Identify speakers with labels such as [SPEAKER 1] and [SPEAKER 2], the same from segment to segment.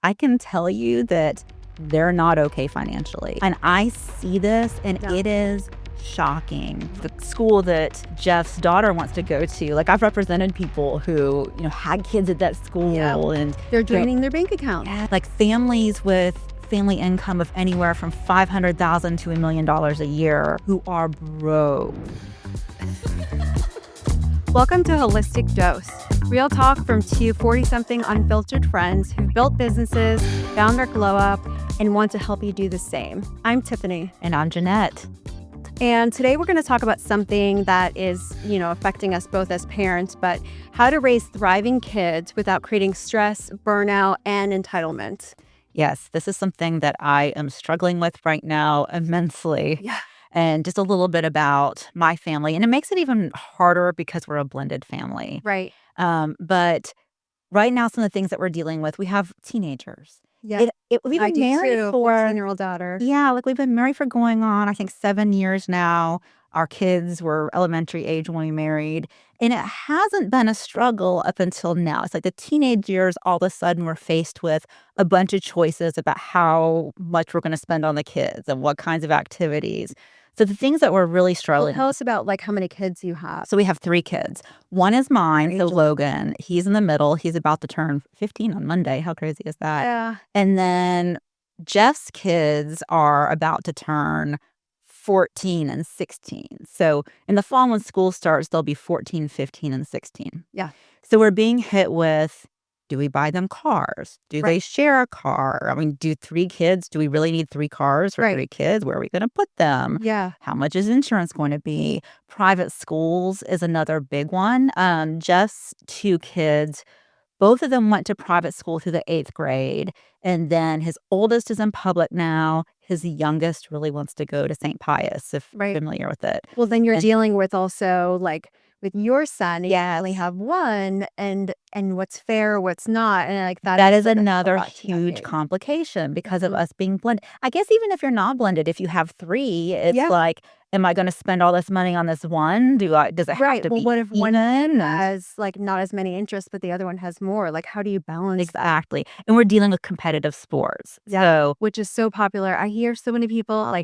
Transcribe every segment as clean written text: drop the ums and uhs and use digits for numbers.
[SPEAKER 1] I can tell you that they're not okay financially. And I see this, and
[SPEAKER 2] Yeah.
[SPEAKER 1] it is shocking. The school that Jeff's daughter wants to go to, like, I've represented people who, had kids at that school, and
[SPEAKER 2] They're draining their bank account.
[SPEAKER 1] like families with family income of anywhere from $500,000 to $1 million a year who are broke.
[SPEAKER 2] Welcome to Holistic Dose, real talk from two 40-something unfiltered friends who've built businesses, found their glow up, and want to help you do the same. I'm Tiffany.
[SPEAKER 1] And I'm Jeanette.
[SPEAKER 2] And today we're going to talk about something that is, affecting us both as parents, but how to raise thriving kids without creating stress, burnout, and entitlement.
[SPEAKER 1] Yes, this is something that I am struggling with right now immensely.
[SPEAKER 2] Yeah.
[SPEAKER 1] And just a little bit about my family. And it makes it even harder because we're a blended family.
[SPEAKER 2] Right.
[SPEAKER 1] But right now, some of the things that we're dealing with, we have teenagers.
[SPEAKER 2] Yeah.
[SPEAKER 1] We've
[SPEAKER 2] I
[SPEAKER 1] been
[SPEAKER 2] do
[SPEAKER 1] married
[SPEAKER 2] too.
[SPEAKER 1] for
[SPEAKER 2] 14-year-old daughter.
[SPEAKER 1] Yeah, like we've been married for going on, I think 7 years now. Our kids were elementary age when we married, and it hasn't been a struggle up until now. It's like the teenage years, all of a sudden, we're faced with a bunch of choices about how much we're going to spend on the kids and what kinds of activities. So the things that we're really
[SPEAKER 2] Well,
[SPEAKER 1] struggling.
[SPEAKER 2] tell us about how many kids you have.
[SPEAKER 1] So we have 3 kids. One is mine, so
[SPEAKER 2] Angel.
[SPEAKER 1] Logan. He's in the middle. He's about to turn 15 on Monday. How crazy is that?
[SPEAKER 2] Yeah.
[SPEAKER 1] And then Jeff's kids are about to turn 14 and 16. So in the fall when school starts, they'll be 14, 15, and 16.
[SPEAKER 2] Yeah.
[SPEAKER 1] So we're being hit with, do we buy them cars? Do they share a car? I mean, do 3 kids, do we really need 3 cars for 3 kids? Where are we going to put them?
[SPEAKER 2] Yeah.
[SPEAKER 1] How much is insurance going to be? Private schools is another big one. Jeff's 2 kids, both of them went to private school through the 8th grade. And then his oldest is in public now. His youngest really wants to go to St. Pius, if you're familiar with it.
[SPEAKER 2] Well, then you're
[SPEAKER 1] And-
[SPEAKER 2] dealing with also with your son.
[SPEAKER 1] Yes.
[SPEAKER 2] You only have one, and what's fair, what's not, and
[SPEAKER 1] That is
[SPEAKER 2] like a
[SPEAKER 1] another
[SPEAKER 2] lot to
[SPEAKER 1] huge
[SPEAKER 2] navigate.
[SPEAKER 1] complication because of
[SPEAKER 2] Mhm.
[SPEAKER 1] us being blended. I guess even if you're not blended, if you have 3, it's like, am I going to spend all this money on this one? Does it have to
[SPEAKER 2] Well,
[SPEAKER 1] be
[SPEAKER 2] what if one
[SPEAKER 1] even?
[SPEAKER 2] has not as many interests, but the other one has more? Like, how do you balance that?
[SPEAKER 1] Exactly. And we're dealing with competitive sports. So
[SPEAKER 2] Which is so popular. I hear so many people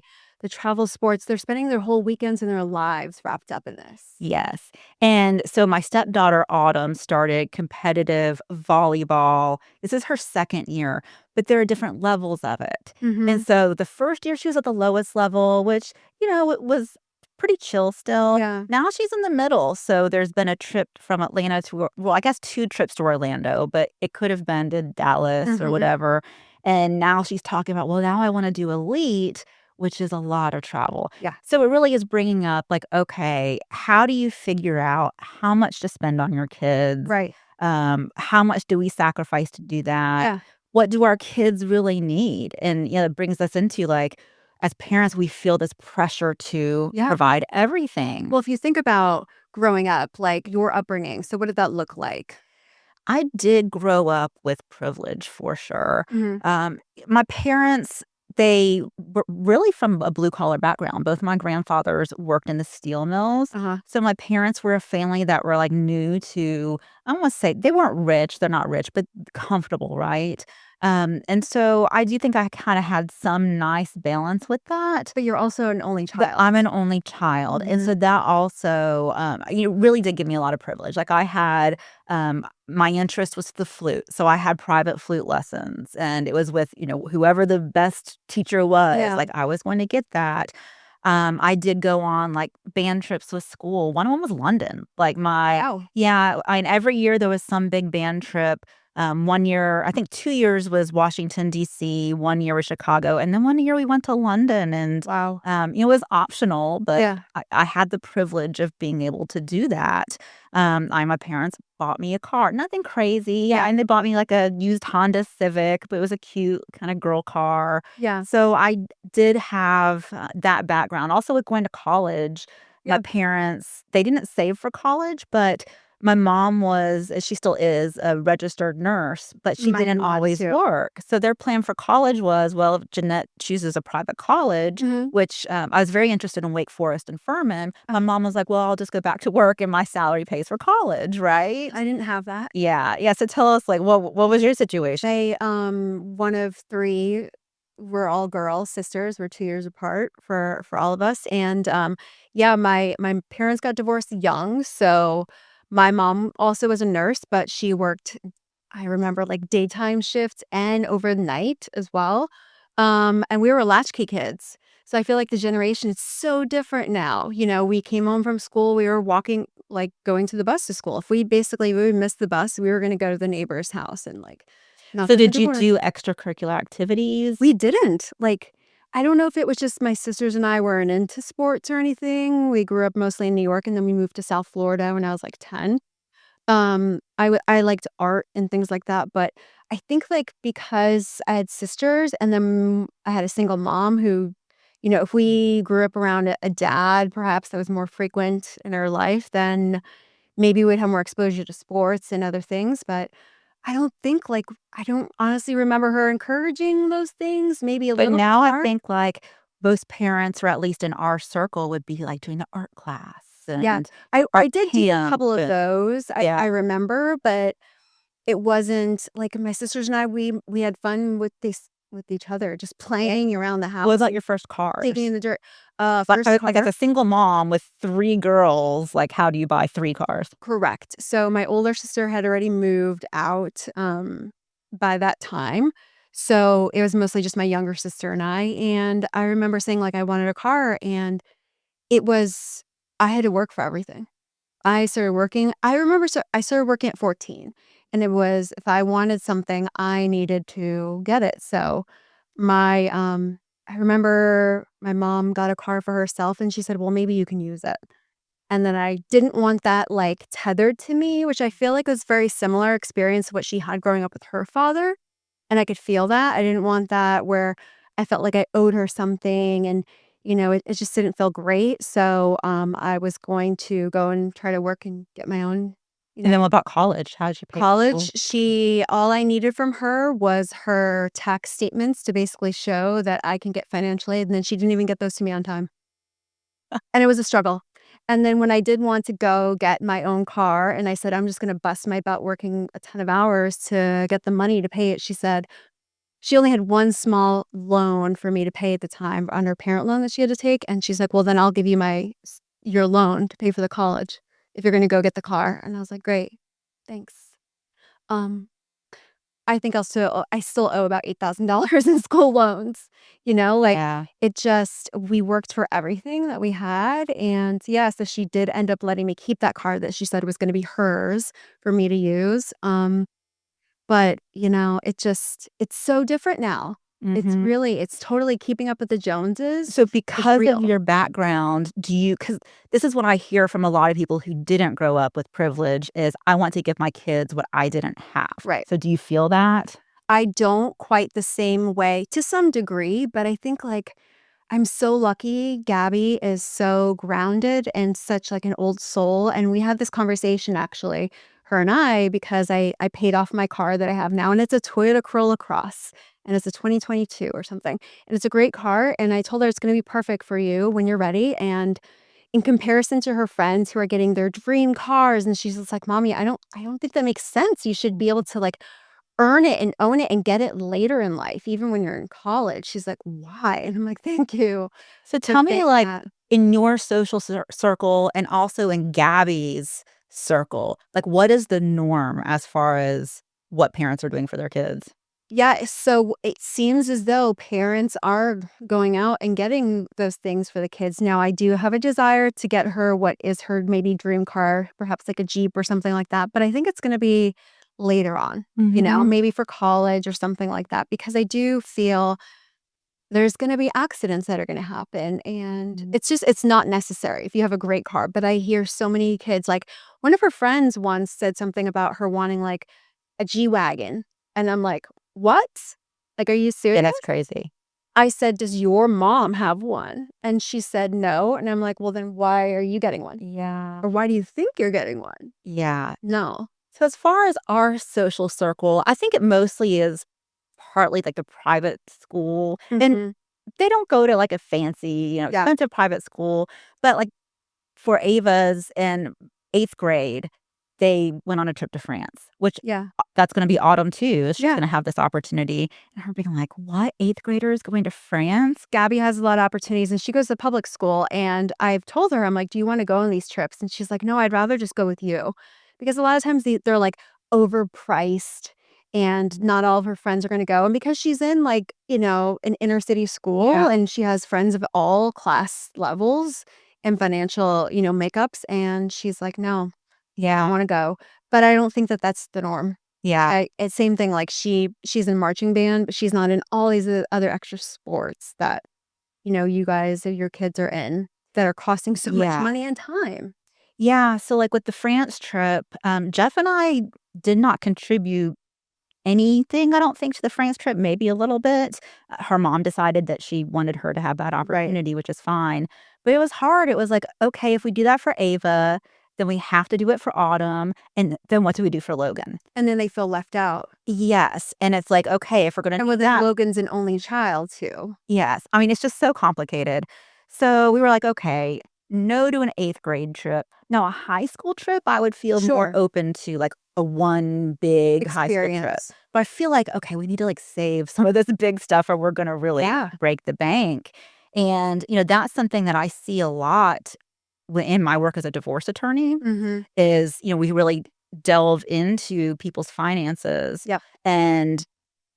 [SPEAKER 2] the travel sports. They're spending their whole weekends and their lives wrapped up in this.
[SPEAKER 1] yes. And so my stepdaughter, Autumn, started competitive volleyball. This is her 2nd year, but there are different levels of it.
[SPEAKER 2] Mhm.
[SPEAKER 1] And so the first year she was at the lowest level, which, it was pretty chill still.
[SPEAKER 2] Yeah.
[SPEAKER 1] Now she's in the middle. So there's been a trip from Atlanta to, well, I guess 2 trips to Orlando, but it could have been to Dallas or
[SPEAKER 2] Mhm.
[SPEAKER 1] whatever. And now she's talking about, well, now I want to do elite, which is a lot of travel.
[SPEAKER 2] Yeah.
[SPEAKER 1] So it really is bringing up okay, how do you figure out how much to spend on your kids?
[SPEAKER 2] Right.
[SPEAKER 1] How much do we sacrifice to do that?
[SPEAKER 2] Yeah.
[SPEAKER 1] What do our kids really need? And, it brings us into as parents, we feel this pressure to provide everything.
[SPEAKER 2] Well, if you think about growing up, your upbringing, so what did that look like?
[SPEAKER 1] I did grow up with privilege for sure.
[SPEAKER 2] Mhm.
[SPEAKER 1] My parents, they were really from a blue collar background. Both my grandfathers worked in the steel mills.
[SPEAKER 2] Uh-huh.
[SPEAKER 1] So my parents were a family that were new to, I want to say they weren't rich. They're not rich, but comfortable, right? And so I do think I kind of had some nice balance with that.
[SPEAKER 2] But you're also an only child.
[SPEAKER 1] But I'm an only child. And so that also, really did give me a lot of privilege. I had, my interest was the flute. So I had private flute lessons, and it was with, whoever the best teacher was.
[SPEAKER 2] Yeah.
[SPEAKER 1] I was going to get that. I did go on band trips with school. One of them was London.
[SPEAKER 2] Wow.
[SPEAKER 1] Yeah. Every year there was some big band trip. 1 year, I think 2 years was Washington, D.C., 1 year was Chicago, and then 1 year we went to London. And,
[SPEAKER 2] Wow.
[SPEAKER 1] it was optional, but
[SPEAKER 2] Yeah.
[SPEAKER 1] I had the privilege of being able to do that. My parents bought me a car, nothing crazy.
[SPEAKER 2] Yeah.
[SPEAKER 1] And they bought me a used Honda Civic, but it was a cute kind of girl car.
[SPEAKER 2] Yeah.
[SPEAKER 1] So I did have that background. Also with going to college, my
[SPEAKER 2] Yeah.
[SPEAKER 1] parents, they didn't save for college, but My mom was, she still is, a registered nurse, but she
[SPEAKER 2] My
[SPEAKER 1] didn't
[SPEAKER 2] mom
[SPEAKER 1] always
[SPEAKER 2] too.
[SPEAKER 1] work. So their plan for college was, well, if Jeanette chooses a private college,
[SPEAKER 2] Mhm.
[SPEAKER 1] which I was very interested in Wake Forest and Furman. My
[SPEAKER 2] Oh,
[SPEAKER 1] mom was like, well, I'll just go back to work and my salary pays for college, right?
[SPEAKER 2] I didn't have that.
[SPEAKER 1] Yeah. Yeah. So tell us, like, what was your situation?
[SPEAKER 2] One of 3, we're all girls, sisters, we're 2 years apart for all of us, and, yeah, my parents got divorced young, so my mom also was a nurse, but she worked, I remember, like, daytime shifts and overnight as well, and we were latchkey kids, so I feel like the generation is so different now. We came home from school, we were walking, like, going to the bus to school. If we would miss the bus, we were gonna go to the neighbor's house and, like, knock
[SPEAKER 1] So
[SPEAKER 2] on the
[SPEAKER 1] did you
[SPEAKER 2] door.
[SPEAKER 1] do extracurricular activities?
[SPEAKER 2] We didn't. Like, I don't know if it was just my sisters and I weren't into sports or anything. We grew up mostly in New York, and then we moved to South Florida when I was, like, 10. I liked art and things like that, but I think, like, because I had sisters and then I had a single mom who, if we grew up around a dad, perhaps that was more frequent in our life, then maybe we'd have more exposure to sports and other things, but I don't honestly remember her encouraging those things, maybe a
[SPEAKER 1] But
[SPEAKER 2] little
[SPEAKER 1] now I
[SPEAKER 2] part.
[SPEAKER 1] think, like, most parents, or at least in our circle, would be, like, doing the art class
[SPEAKER 2] Yeah.
[SPEAKER 1] and
[SPEAKER 2] I
[SPEAKER 1] art
[SPEAKER 2] did do a
[SPEAKER 1] camp
[SPEAKER 2] couple of
[SPEAKER 1] and
[SPEAKER 2] those, I
[SPEAKER 1] yeah.
[SPEAKER 2] remember, but it wasn't like my sisters and I, we had fun with each other, just playing around the
[SPEAKER 1] What
[SPEAKER 2] house
[SPEAKER 1] about
[SPEAKER 2] and
[SPEAKER 1] your first
[SPEAKER 2] digging
[SPEAKER 1] cars?
[SPEAKER 2] in the dirt.
[SPEAKER 1] Like
[SPEAKER 2] First
[SPEAKER 1] like, as
[SPEAKER 2] car.
[SPEAKER 1] a single mom with 3 girls, like, how do you buy 3 cars?
[SPEAKER 2] Correct. So my older sister had already moved out, by that time. So it was mostly just my younger sister and I remember saying, like, I wanted a car, and it was I had to work for everything. I remember I started working at 14, and it was if I wanted something, I needed to get it. So my, I remember my mom got a car for herself, and she said, "Well, maybe you can use it." And then I didn't want that, like, tethered to me, which I feel like was very similar experience to what she had growing up with her father, and I could feel that. I didn't want that where I felt like I owed her something, and, it just didn't feel great, so, I was going to go and try to work and get my own, you
[SPEAKER 1] And then
[SPEAKER 2] know
[SPEAKER 1] what about college? How did you pay for
[SPEAKER 2] college.
[SPEAKER 1] school?
[SPEAKER 2] She All I needed from her was her tax statements to basically show that I can get financial aid, and then she didn't even get those to me on time. And it was a struggle. And then when I did want to go get my own car and I said, "I'm just gonna bust my butt working a ton of hours to get the money to pay it," she said she only had one small loan for me to pay at the time on her parent loan that she had to take, and she's like, "Well, then I'll give you your loan to pay for the college if you're gonna go get the car." And I was like, "Great. Thanks." Um I still owe about $8,000 in school loans, like,
[SPEAKER 1] Yeah.
[SPEAKER 2] it just we worked for everything that we had, and, yeah, so she did end up letting me keep that car that she said was gonna be hers for me to use, but, it's so different now.
[SPEAKER 1] Mhm.
[SPEAKER 2] It's totally keeping up with the Joneses
[SPEAKER 1] So
[SPEAKER 2] is
[SPEAKER 1] because of
[SPEAKER 2] real.
[SPEAKER 1] your background, do you? Because this is what I hear from a lot of people who didn't grow up with privilege is, "I want to give my kids what I didn't have."
[SPEAKER 2] Right.
[SPEAKER 1] So do you feel that?
[SPEAKER 2] I don't quite the same way to some degree, but I think, like, I'm so lucky Gabby is so grounded and such, like, an old soul, and we had this conversation actually, her and I, because I paid off my car that I have now, and it's a Toyota Corolla Cross, and it's a 2022 or something, and it's a great car, and I told her, "It's gonna be perfect for you when you're ready," and in comparison to her friends who are getting their dream cars, and she's just like, "Mommy, I don't think that makes sense. You should be able to, like, earn it and own it and get it later in life, even when you're in college." She's like, "Why?" And I'm like, "Thank you
[SPEAKER 1] So
[SPEAKER 2] for
[SPEAKER 1] tell me,
[SPEAKER 2] saying
[SPEAKER 1] like,
[SPEAKER 2] that."
[SPEAKER 1] in your social circle and also in Gabby's circle, like, what is the norm as far as what parents are doing for their kids?
[SPEAKER 2] Yeah, so it seems as though parents are going out and getting those things for the kids. Now, I do have a desire to get her what is her maybe dream car, perhaps like a Jeep or something like that, but I think it's gonna be later on,
[SPEAKER 1] Mhm.
[SPEAKER 2] maybe for college or something like that, because I do feel there's gonna be accidents that are gonna happen, and
[SPEAKER 1] Mm.
[SPEAKER 2] it's not necessary if you have a great car, but I hear so many kids, like, one of her friends once said something about her wanting, like, a G-Wagon, and I'm like, "What? Like, are you serious?"
[SPEAKER 1] Yeah, that's crazy.
[SPEAKER 2] I said, "Does your mom have one?" And she said, "No." And I'm like, "Well, then why are you getting one?
[SPEAKER 1] Yeah.
[SPEAKER 2] Or why do you think you're getting one?"
[SPEAKER 1] Yeah.
[SPEAKER 2] No.
[SPEAKER 1] So as far as our social circle, I think it mostly is partly like the private school, and
[SPEAKER 2] Mhm.
[SPEAKER 1] they don't go to like a fancy,
[SPEAKER 2] Yeah.
[SPEAKER 1] expensive private school, but like for Ava's in 8th grade, they went on a trip to France, which
[SPEAKER 2] Yeah.
[SPEAKER 1] that's gonna be autumn too. She's
[SPEAKER 2] Yeah.
[SPEAKER 1] gonna have this opportunity, and her being like, "What? 8th graders going to France?"
[SPEAKER 2] Gabby has a lot of opportunities and she goes to public school. And I've told her, I'm like, "Do you want to go on these trips?" And she's like, "No, I'd rather just go with you." Because a lot of times they're like overpriced and not all of her friends are going to go. And because she's in like, an inner city
[SPEAKER 1] Yeah.
[SPEAKER 2] school and she has friends of all class levels and financial, makeups. And she's like, "No, I
[SPEAKER 1] Yeah.
[SPEAKER 2] want to go." But I don't think that that's the norm.
[SPEAKER 1] Yeah.
[SPEAKER 2] It's same thing, like, she's in marching band, but she's not in all these other extra sports that, you guys or your kids are in that are costing so much
[SPEAKER 1] Yeah.
[SPEAKER 2] money and time.
[SPEAKER 1] Yeah, so, like, with the France trip, Jeff and I did not contribute anything, I don't think, to the France trip, maybe a little bit. Her mom decided that she wanted her to have that
[SPEAKER 2] Right,
[SPEAKER 1] opportunity, which is fine. But it was hard. It was like, okay, if we do that for Ava, then we have to do it for Autumn, and then what do we do for Logan?
[SPEAKER 2] and then they feel left out.
[SPEAKER 1] Yes, and it's like, okay, if we're gonna
[SPEAKER 2] And
[SPEAKER 1] do
[SPEAKER 2] well, then
[SPEAKER 1] that.
[SPEAKER 2] Logan's an only child too.
[SPEAKER 1] Yes. I mean, it's just so complicated. So we were like, okay, no to an 8th grade trip. Now, a high school trip, I would feel more
[SPEAKER 2] Sure.
[SPEAKER 1] open to like a one big high school trip.
[SPEAKER 2] Experience.
[SPEAKER 1] But I feel like, okay, we need to like save some of this big stuff or we're going to really
[SPEAKER 2] Yeah.
[SPEAKER 1] break the bank. And, that's something that I see a lot in my work as a divorce attorney
[SPEAKER 2] Mhm.
[SPEAKER 1] is, we really delve into people's finances.
[SPEAKER 2] Yep.
[SPEAKER 1] And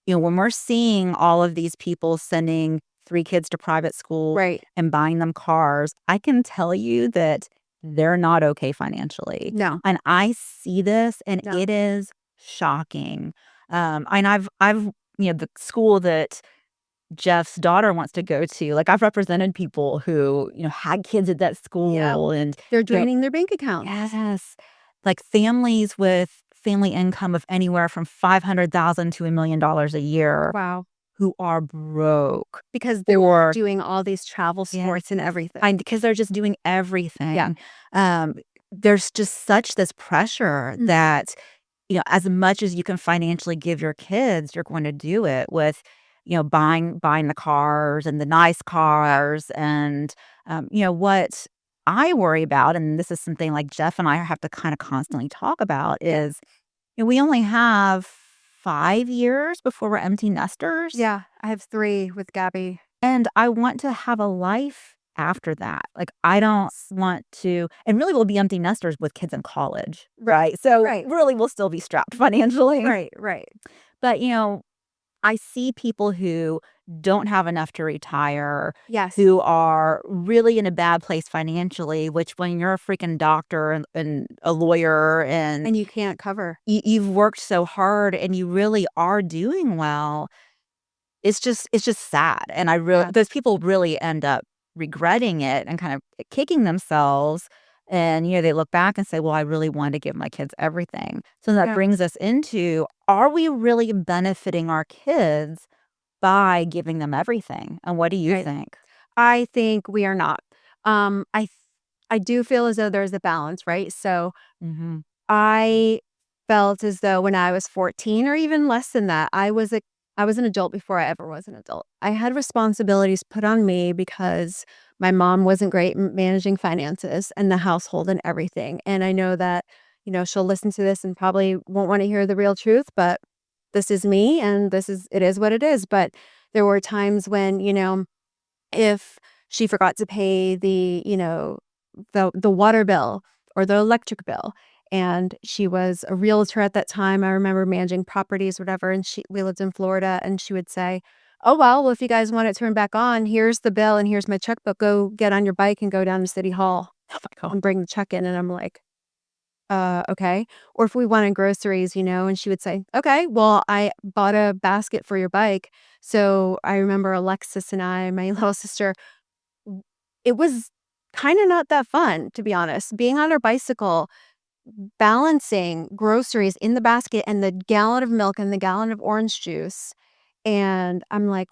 [SPEAKER 1] when we're seeing all of these people sending 3 kids to private school
[SPEAKER 2] Right.
[SPEAKER 1] and buying them cars, I can tell you that they're not okay financially.
[SPEAKER 2] No.
[SPEAKER 1] And I see this, and
[SPEAKER 2] No.
[SPEAKER 1] it is shocking. And I've the school that Jeff's daughter wants to go to, like, I've represented people who, had kids at that
[SPEAKER 2] Yep.
[SPEAKER 1] school and,
[SPEAKER 2] They're
[SPEAKER 1] you know
[SPEAKER 2] draining their bank accounts.
[SPEAKER 1] yes, like, families with family income of anywhere from 500,000 to $1,000,000 a year
[SPEAKER 2] Wow.
[SPEAKER 1] who are broke
[SPEAKER 2] Because they're
[SPEAKER 1] or
[SPEAKER 2] doing all these travel
[SPEAKER 1] yes,
[SPEAKER 2] sports and everything.
[SPEAKER 1] because they're just doing
[SPEAKER 2] Yeah.
[SPEAKER 1] everything. Um, there's just such this pressure
[SPEAKER 2] Mhm.
[SPEAKER 1] that, as much as you can financially give your kids, you're going to do it with, buying the cars and the nice cars and, what I worry about, and this is something like Jeff and I have to kinda constantly talk about
[SPEAKER 2] Yeah.
[SPEAKER 1] is, we only have 5 years before we're empty nesters.
[SPEAKER 2] Yeah. I have 3 with Gabby.
[SPEAKER 1] And I want to have a life after that. Like, I don't want to and really we'll be empty nesters with kids in college,
[SPEAKER 2] Right.
[SPEAKER 1] right? So,
[SPEAKER 2] Right.
[SPEAKER 1] really, we'll still be strapped financially.
[SPEAKER 2] Right. Right.
[SPEAKER 1] But, I see people who don't have enough to retire,
[SPEAKER 2] Yes.
[SPEAKER 1] who are really in a bad place financially, which when you're a freaking doctor and a lawyer and
[SPEAKER 2] And you can't cover.
[SPEAKER 1] you've worked so hard and you really are doing well, it's just sad, and I really
[SPEAKER 2] Yeah.
[SPEAKER 1] those people really end up regretting it and kind of kicking themselves, and, they look back and say, "Well, I really wanted to give my kids everything." So that
[SPEAKER 2] Yeah.
[SPEAKER 1] brings us into, are we really benefiting our kids by giving them everything? And what do you
[SPEAKER 2] Right.
[SPEAKER 1] think?
[SPEAKER 2] I think we are not. I do feel as though there's a balance, right? So
[SPEAKER 1] Mhm.
[SPEAKER 2] I felt as though when I was 14 or even less than that, I was an adult before I ever was an adult. I had responsibilities put on me because my mom wasn't great managing finances and the household and everything. And I know that, she'll listen to this and probably won't want to hear the real truth, but this is me and it is what it is. But there were times when, if she forgot to pay the water bill or the electric bill, and she was a realtor at that time. I remember managing properties, whatever, and we lived in Florida, and she would say, "Oh, well, if you guys want it turned back on, here's the bill and here's my checkbook. Go get on your bike and go down to City Hall
[SPEAKER 1] Oh my god.
[SPEAKER 2] and bring the check in." And I'm like, okay." Or if we wanted groceries, and she would say, "Okay, well, I bought a basket for your bike." So I remember Alexis and I, my little sister, w it was kinda not that fun, to be honest, being on our bicycle, balancing groceries in the basket and the gallon of milk and the gallon of orange juice, and I'm like,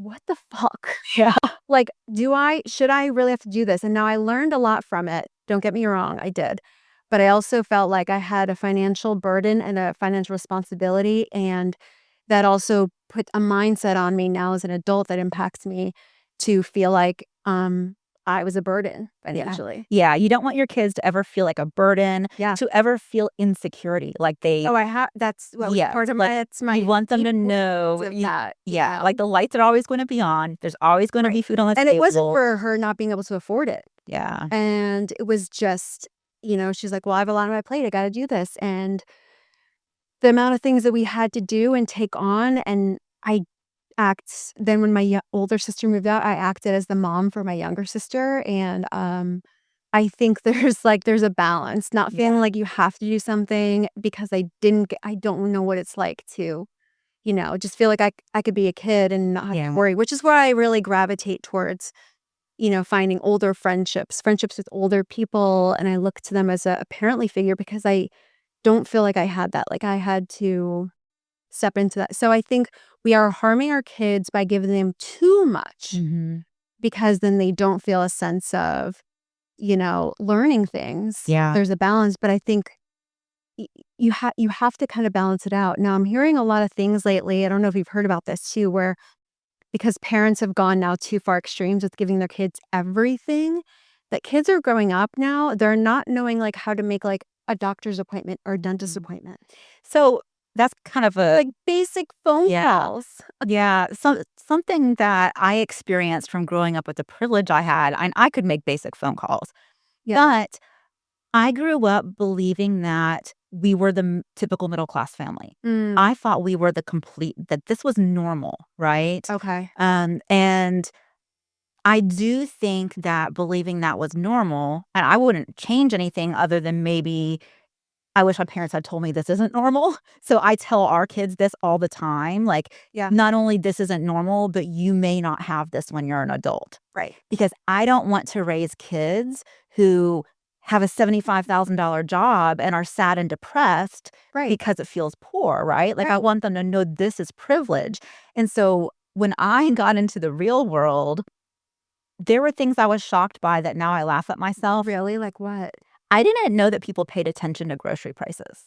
[SPEAKER 2] what the fuck?
[SPEAKER 1] Yeah.
[SPEAKER 2] Like, should I really have to do this? And now I learned a lot from it. Don't get me wrong, I did. But I also felt like I had a financial burden and a financial responsibility. And that also put a mindset on me now as an adult that impacts me to feel like I was a burden
[SPEAKER 1] Yeah.
[SPEAKER 2] financially.
[SPEAKER 1] Yeah, you don't want your kids to ever feel like a burden,
[SPEAKER 2] Yeah.
[SPEAKER 1] to ever feel insecurity, like they
[SPEAKER 2] Oh, that's what was
[SPEAKER 1] yes,
[SPEAKER 2] part of
[SPEAKER 1] like,
[SPEAKER 2] it's
[SPEAKER 1] you
[SPEAKER 2] my
[SPEAKER 1] want them
[SPEAKER 2] deep
[SPEAKER 1] to know
[SPEAKER 2] wounds of
[SPEAKER 1] you
[SPEAKER 2] that,
[SPEAKER 1] yeah, like, the lights are always gonna be on, there's always gonna
[SPEAKER 2] Right.
[SPEAKER 1] be food on the
[SPEAKER 2] And it wasn't
[SPEAKER 1] table.
[SPEAKER 2] for her not being able to afford it.
[SPEAKER 1] Yeah.
[SPEAKER 2] And it was just, she's like, "Well, I have a lot on my plate. I gotta do this." And the amount of things that we had to do and take on, and I act then when my older sister moved out, I acted as the mom for my younger sister, and, I think there's a balance, not
[SPEAKER 1] Yeah.
[SPEAKER 2] feeling like you have to do something because I don't know what it's like to, just feel like I could be a kid and not have to
[SPEAKER 1] Yeah.
[SPEAKER 2] worry, which is where I really gravitate towards, finding older friendships with older people, and I look to them as a parently figure because I don't feel like I had that, like, I had to step into that. So I think we are harming our kids by giving them too much
[SPEAKER 1] Mhm.
[SPEAKER 2] because then they don't feel a sense of, learning things.
[SPEAKER 1] Yeah.
[SPEAKER 2] There's a balance, but I think y you have to kinda balance it out. Now I'm hearing a lot of things lately, I don't know if you've heard about this too, where because parents have gone now too far extremes with giving their kids everything, that kids are growing up now, they're not knowing, like, how to make, like, a doctor's appointment or a dentist
[SPEAKER 1] Mhm.
[SPEAKER 2] appointment.
[SPEAKER 1] So, that's kind of a
[SPEAKER 2] Like, basic phone
[SPEAKER 1] yeah.
[SPEAKER 2] calls.
[SPEAKER 1] Yeah, something that I experienced from growing up with the privilege I had, and I could make basic phone calls,
[SPEAKER 2] Yeah.
[SPEAKER 1] but I grew up believing that we were the typical middle class family.
[SPEAKER 2] Mm,
[SPEAKER 1] I thought we were that this was normal, right?
[SPEAKER 2] okay.
[SPEAKER 1] And I do think that believing that was normal, and I wouldn't change anything other than maybe I wish my parents had told me this isn't normal. So I tell our kids this all the time, like,
[SPEAKER 2] Yeah,
[SPEAKER 1] not only this isn't normal, but you may not have this when you're an adult.
[SPEAKER 2] right.
[SPEAKER 1] Because I don't want to raise kids who have a $75,000 job and are sad and depressed
[SPEAKER 2] Right,
[SPEAKER 1] because it feels poor, right? Like, I
[SPEAKER 2] right.
[SPEAKER 1] want them to know this is privilege. And so when I got into the real world, there were things I was shocked by that now I laugh at myself.
[SPEAKER 2] Really? Like what?
[SPEAKER 1] I didn't know that people paid attention to grocery prices.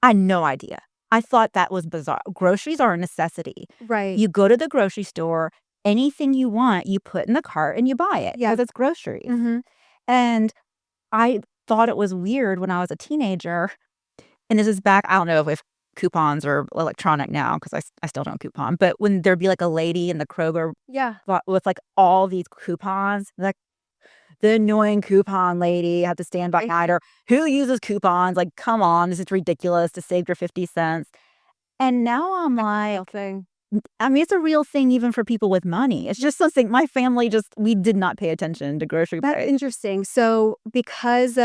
[SPEAKER 1] I had no idea. I thought that was bizarre. Groceries are a necessity.
[SPEAKER 2] Right.
[SPEAKER 1] You go to the grocery store, anything you want, you put in the cart and you buy it
[SPEAKER 2] Yeah.
[SPEAKER 1] because it's groceries.
[SPEAKER 2] Mhm.
[SPEAKER 1] And I thought it was weird when I was a teenager. And this is back, I don't know if coupons are electronic now because I still don't coupon, but when there'd be like a lady in the Kroger
[SPEAKER 2] Yeah.
[SPEAKER 1] with like all these coupons, like the annoying coupon lady had to stand
[SPEAKER 2] Right.
[SPEAKER 1] behind her. Who uses coupons? Like, come on, this is ridiculous to save your 50 cents. And now I'm
[SPEAKER 2] Real
[SPEAKER 1] like,
[SPEAKER 2] thing.
[SPEAKER 1] I mean, it's a real thing even for people with money. It's just something my family we did not pay attention to grocery
[SPEAKER 2] That's
[SPEAKER 1] price.
[SPEAKER 2] interesting. So, because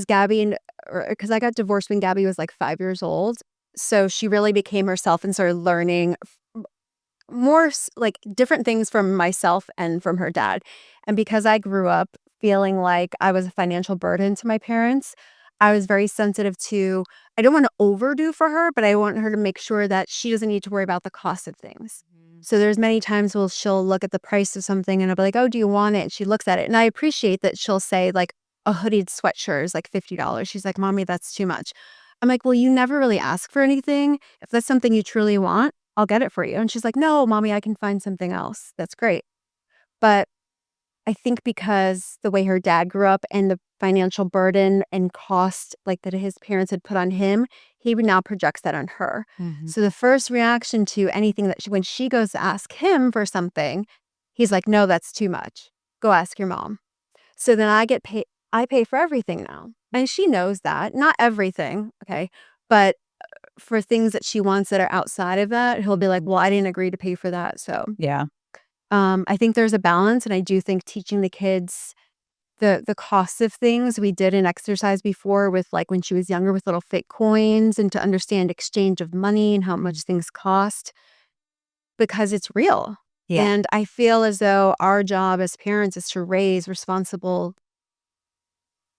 [SPEAKER 2] Gabby and or because I got divorced when Gabby was, like, 5 years old, so she really became herself and started learning more like different things from myself and from her dad. And because I grew up feeling like I was a financial burden to my parents, I was very sensitive to I don't want to overdo for her, but I want her to make sure that she doesn't need to worry about the cost of things.
[SPEAKER 1] Mhm.
[SPEAKER 2] So there's many times where she'll look at the price of something and I'll be like, "Oh, do you want it?" And she looks at it. And I appreciate that she'll say like a hooded sweatshirt is like $50. She's like, "Mommy, that's too much." I'm like, "Well, you never really ask for anything. If that's something you truly want, I'll get it for you." And she's like, "No, mommy, I can find something else." That's great. But I think because the way her dad grew up and the financial burden and cost like that his parents had put on him, he now projects that on her.
[SPEAKER 1] Mhm.
[SPEAKER 2] So the first reaction to anything that when she goes to ask him for something, he's like, "No, that's too much. Go ask your mom." So then I pay for everything now. And she knows that. Not everything, okay? But for things that she wants that are outside of that, he'll be like, "Well, I didn't agree to pay for that." So,
[SPEAKER 1] Yeah.
[SPEAKER 2] I think there's a balance, and I do think teaching the kids the cost of things. We did an exercise before with, like, when she was younger with little fake coins and to understand exchange of money and how much things cost because it's real.
[SPEAKER 1] Yeah.
[SPEAKER 2] And I feel as though our job as parents is to raise responsible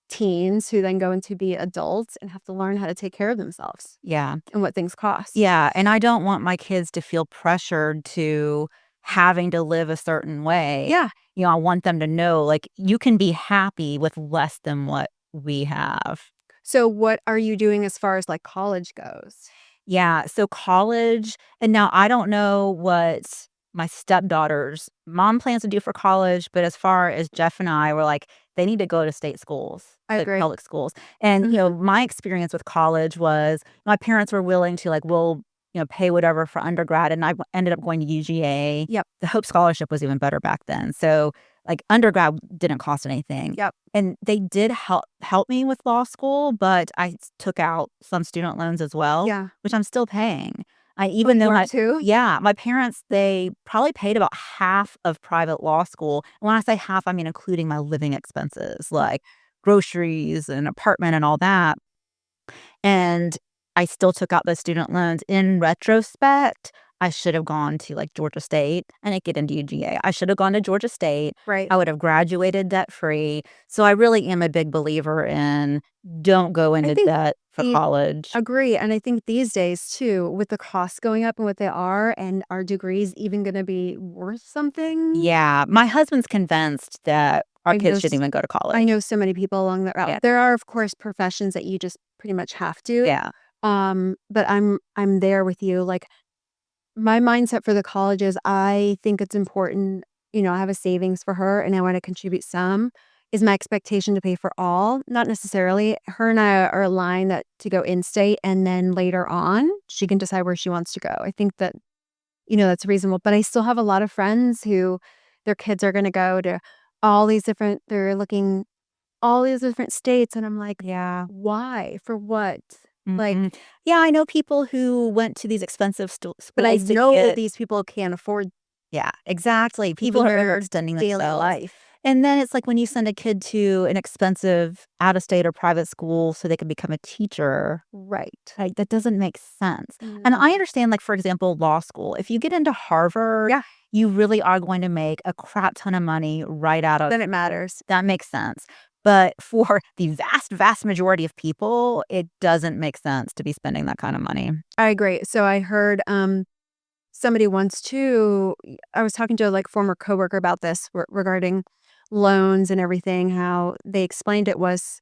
[SPEAKER 2] teens who then go into be adults and have to learn how to take care of themselves
[SPEAKER 1] Yeah.
[SPEAKER 2] and what things cost.
[SPEAKER 1] Yeah, and I don't want my kids to feel pressured to having to live a certain way.
[SPEAKER 2] Yeah.
[SPEAKER 1] I want them to know, like, you can be happy with less than what we have.
[SPEAKER 2] So what are you doing as far as, like, college goes?
[SPEAKER 1] Yeah, so college and now I don't know what my stepdaughter's mom plans to do for college, but as far as Jeff and I, were like, they need to go to state schools,
[SPEAKER 2] I
[SPEAKER 1] like
[SPEAKER 2] agree.
[SPEAKER 1] public schools. And,
[SPEAKER 2] Mhm.
[SPEAKER 1] my experience with college was my parents were willing to like, "We'll, pay whatever for undergrad," and ended up going to UGA.
[SPEAKER 2] Yep,
[SPEAKER 1] The Hope Scholarship was even better back then. So, like, undergrad didn't cost anything.
[SPEAKER 2] yep.
[SPEAKER 1] And they did help me with law school, but took out some student loans as well,
[SPEAKER 2] Yeah.
[SPEAKER 1] which I'm still paying. I
[SPEAKER 2] Oh,
[SPEAKER 1] even though
[SPEAKER 2] you are
[SPEAKER 1] my
[SPEAKER 2] too?
[SPEAKER 1] yeah, my parents, they probably paid about half of private law school. And when I say half, I mean including my living expenses, like groceries and apartment and all that. And I still took out those student loans. In retrospect, I should have gone to, like, Georgia State. I didn't get into UGA. I should have gone to Georgia State.
[SPEAKER 2] Right.
[SPEAKER 1] I would have graduated debt-free. So I really am a big believer in don't go
[SPEAKER 2] I
[SPEAKER 1] into
[SPEAKER 2] think
[SPEAKER 1] debt for
[SPEAKER 2] the
[SPEAKER 1] college.
[SPEAKER 2] agree, and I think these days too, with the costs going up and what they are, and our degrees even gonna be worth something,
[SPEAKER 1] Yeah, my husband's convinced that our
[SPEAKER 2] I
[SPEAKER 1] kids
[SPEAKER 2] know
[SPEAKER 1] shouldn't
[SPEAKER 2] s
[SPEAKER 1] even go to
[SPEAKER 2] I
[SPEAKER 1] college.
[SPEAKER 2] know so many people along that route.
[SPEAKER 1] Yeah,
[SPEAKER 2] There are, of course, professions that you just pretty much have to,
[SPEAKER 1] yeah,
[SPEAKER 2] but I'm there with you, like, my mindset for the college is I think it's important, I have a savings for her and I wanna contribute some. Is my expectation to pay for all? Not necessarily. Her and I are aligned that to go in-state and then later on, she can decide where she wants to go. I think that, that's reasonable, but I still have a lot of friends who their kids are gonna go to they're looking all these different states, and I'm like,
[SPEAKER 1] yeah.
[SPEAKER 2] "Why? For what?" Like,
[SPEAKER 1] Mhm. Yeah, I know people who went to these expensive
[SPEAKER 2] but I
[SPEAKER 1] schools to
[SPEAKER 2] know that
[SPEAKER 1] get
[SPEAKER 2] these people can't afford
[SPEAKER 1] yeah, exactly. People
[SPEAKER 2] even
[SPEAKER 1] are
[SPEAKER 2] their
[SPEAKER 1] overextending
[SPEAKER 2] daily
[SPEAKER 1] themselves.
[SPEAKER 2] life.
[SPEAKER 1] And then it's like when you send a kid to an expensive out of state or private school so they can become a teacher,
[SPEAKER 2] Right.
[SPEAKER 1] like, that doesn't make sense. And
[SPEAKER 2] No.
[SPEAKER 1] I understand, like, for example, law school. If you get into Harvard,
[SPEAKER 2] Yeah,
[SPEAKER 1] you really are going to make a crap ton of money right out of
[SPEAKER 2] then it matters.
[SPEAKER 1] that makes sense. But for the vast, vast majority of people, it doesn't make sense to be spending that kind of money.
[SPEAKER 2] I agree. So I heard, somebody once too I was talking to, a like, former coworker about this regarding loans and everything, how they explained it was,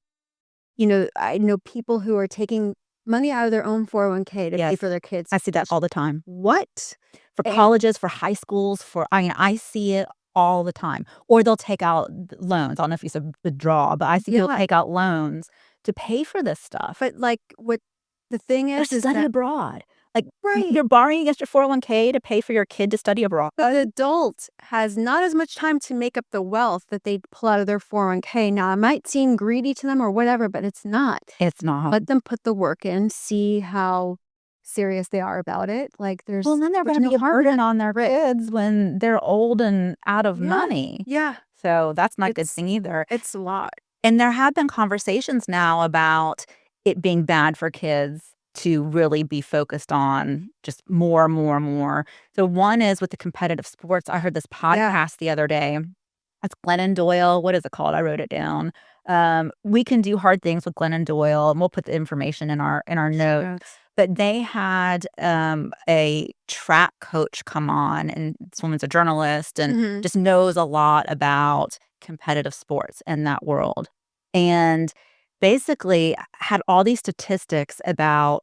[SPEAKER 2] I know people who are taking money out of their own 401(k) to pay
[SPEAKER 1] Yes.
[SPEAKER 2] for their kids'
[SPEAKER 1] I see that all the time.
[SPEAKER 2] what?
[SPEAKER 1] For
[SPEAKER 2] And
[SPEAKER 1] colleges, for high schools, I see it all the time. Or they'll take out loans. I don't know if you said withdraw, but I see people
[SPEAKER 2] yeah,
[SPEAKER 1] take out loans to pay for this stuff.
[SPEAKER 2] but, like, what the thing
[SPEAKER 1] Or
[SPEAKER 2] is
[SPEAKER 1] study
[SPEAKER 2] that
[SPEAKER 1] abroad. Like,
[SPEAKER 2] right.
[SPEAKER 1] you're borrowing against your 401(k) to pay for your kid to study abroad?
[SPEAKER 2] The adult has not as much time to make up the wealth that they pull out of their 401(k). Now, it might seem greedy to them or whatever, but it's not.
[SPEAKER 1] It's not.
[SPEAKER 2] Let them put the work in, see how serious they are about it. Like,
[SPEAKER 1] Well, then they're
[SPEAKER 2] there's
[SPEAKER 1] gonna
[SPEAKER 2] no
[SPEAKER 1] be a
[SPEAKER 2] harm in
[SPEAKER 1] burden
[SPEAKER 2] it.
[SPEAKER 1] on their kids when they're old and out of
[SPEAKER 2] Yeah,
[SPEAKER 1] money.
[SPEAKER 2] yeah.
[SPEAKER 1] So, that's not a good
[SPEAKER 2] It's
[SPEAKER 1] thing either.
[SPEAKER 2] it's a lot.
[SPEAKER 1] And there have been conversations now about it being bad for kids to really be focused on just more, more, more. So one is with the competitive sports. I heard this
[SPEAKER 2] Yeah,
[SPEAKER 1] podcast the other day. It's Glennon Doyle. What is it called? I wrote it down. We Can Do Hard Things with Glennon Doyle, and we'll put the information in our notes.
[SPEAKER 2] yes.
[SPEAKER 1] But they had a track coach come on, and this woman's a journalist and
[SPEAKER 2] Mhm.
[SPEAKER 1] just knows a lot about competitive sports in that world. And basically had all these statistics about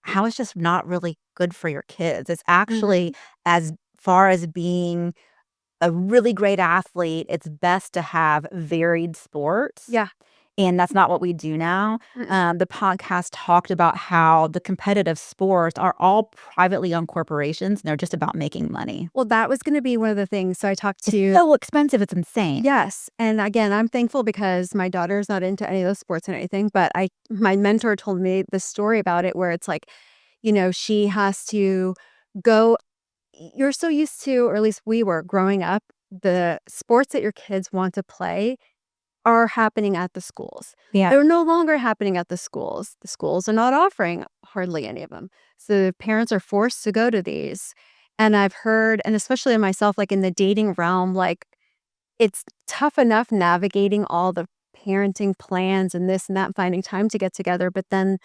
[SPEAKER 1] how it's just not really good for your kids. It's actually
[SPEAKER 2] Mhm.
[SPEAKER 1] as far as being a really great athlete, it's best to have varied sports,
[SPEAKER 2] Yeah.
[SPEAKER 1] and that's not what we do now.
[SPEAKER 2] Mm-mm.
[SPEAKER 1] The podcast talked about how the competitive sports are all privately owned corporations, and they're just about making money.
[SPEAKER 2] Well, that was gonna be one of the things. So I talked
[SPEAKER 1] It's
[SPEAKER 2] to
[SPEAKER 1] so expensive, it's insane.
[SPEAKER 2] yes, and again, I'm thankful because my daughter's not into any of those sports and anything, but I my mentor told me the story about it where it's like, she has to go you're so used to, or at least we were growing up, the sports that your kids want to play are happening at the schools.
[SPEAKER 1] Yeah.
[SPEAKER 2] They're no longer happening at the schools. The schools are not offering hardly any of them. So the parents are forced to go to these. And I've heard, and especially in myself, like in the dating realm, like it's tough enough navigating all the parenting plans and this and that, finding time to get together. But then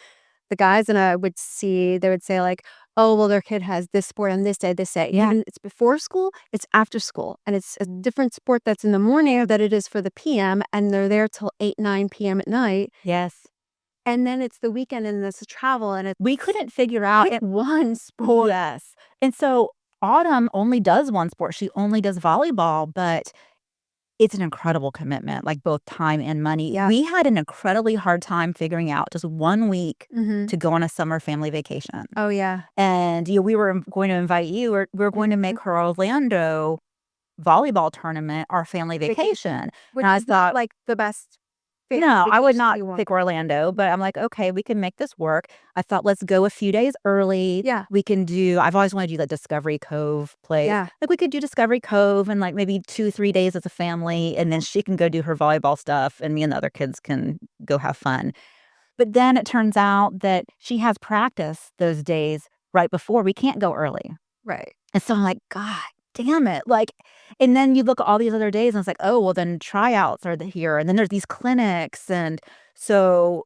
[SPEAKER 2] the guys and I they would say like, oh, well, their kid has this sport on this day, this day.
[SPEAKER 1] Yeah.
[SPEAKER 2] Even it's before school, it's after school. And it's a different sport that's in the morning that it is for the PM. And they're there till 8, 9 PM at night.
[SPEAKER 1] Yes.
[SPEAKER 2] And then it's the weekend and it's a travel and it's
[SPEAKER 1] We couldn't figure out
[SPEAKER 2] pick one sport.
[SPEAKER 1] yes. And so Autumn only does one sport. She only does volleyball, but it's an incredible commitment, like both time and money.
[SPEAKER 2] Yeah.
[SPEAKER 1] We had an incredibly hard time figuring out just 1 week
[SPEAKER 2] Mhm.
[SPEAKER 1] to go on a summer family vacation.
[SPEAKER 2] Oh, yeah.
[SPEAKER 1] And, we were going to invite you, or we were going to
[SPEAKER 2] Mhm.
[SPEAKER 1] make her Orlando volleyball tournament our family vacation.
[SPEAKER 2] Which
[SPEAKER 1] And I
[SPEAKER 2] is not
[SPEAKER 1] thought,
[SPEAKER 2] like the best
[SPEAKER 1] no, I would
[SPEAKER 2] vacation
[SPEAKER 1] not
[SPEAKER 2] you want.
[SPEAKER 1] pick Orlando, but I'm like, "Okay, we can make this work." I thought, "Let's go a few days early."
[SPEAKER 2] Yeah.
[SPEAKER 1] We can do I've always wanted to do the Discovery Cove place.
[SPEAKER 2] Yeah.
[SPEAKER 1] Like, we could do Discovery Cove and, like, maybe 2, 3 days as a family, and then she can go do her volleyball stuff, and me and the other kids can go have fun. But then it turns out that she has practice those days right before. We can't go early.
[SPEAKER 2] Right.
[SPEAKER 1] And so I'm like, "God damn it." Like, and then you look at all these other days and it's like, "Oh, well, then tryouts are here, and then there's these clinics." And so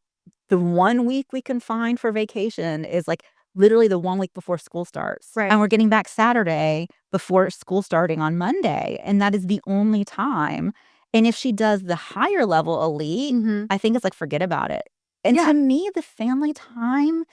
[SPEAKER 1] the 1 week we can find for vacation is, like, literally the 1 week before school starts.
[SPEAKER 2] Right.
[SPEAKER 1] And we're getting back Saturday before school starting on Monday, and that is the only time. And if she does the higher level elite,
[SPEAKER 2] Mhm.
[SPEAKER 1] I think it's like, forget about it. And
[SPEAKER 2] Yeah.
[SPEAKER 1] to me, the family time